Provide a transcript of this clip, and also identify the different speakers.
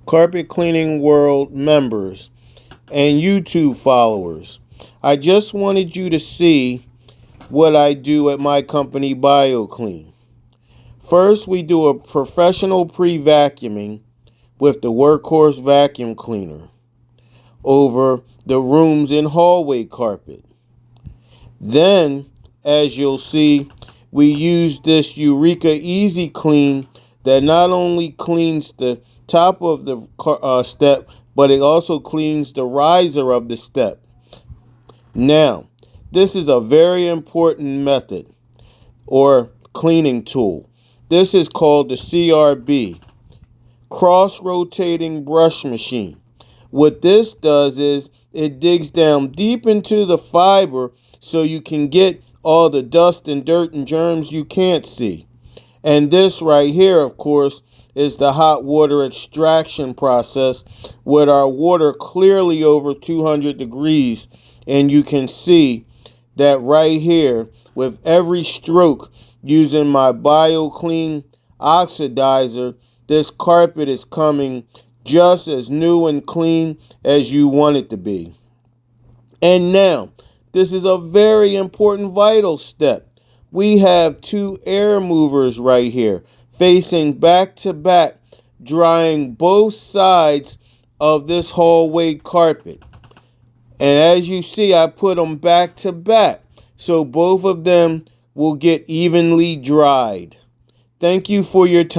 Speaker 1: Carpet Cleaning World members and YouTube followers. I just wanted you to see what I do at my company, BioClean. First, we do a professional pre-vacuuming with the workhorse vacuum cleaner over the rooms and hallway carpet. Then, as you'll see, we use this Eureka Easy Clean that not only cleans the top of the step, but it also cleans the riser of the step. Now, this is a very important method or cleaning tool. This is called the CRB, cross-rotating brush machine. What this does is it digs down deep into the fiber so you can get all the dust and dirt and germs you can't see. And this right here, of course, is the hot water extraction process with our water clearly over 200 degrees. And you can see that right here with every stroke using my BioClean Oxidizer, this carpet is coming just as new and clean as you want it to be. And now, this is a very important vital step. We have two air movers right here facing back to back, drying both sides of this hallway carpet. And as you see, I put them back to back so both of them will get evenly dried. Thank you for your time.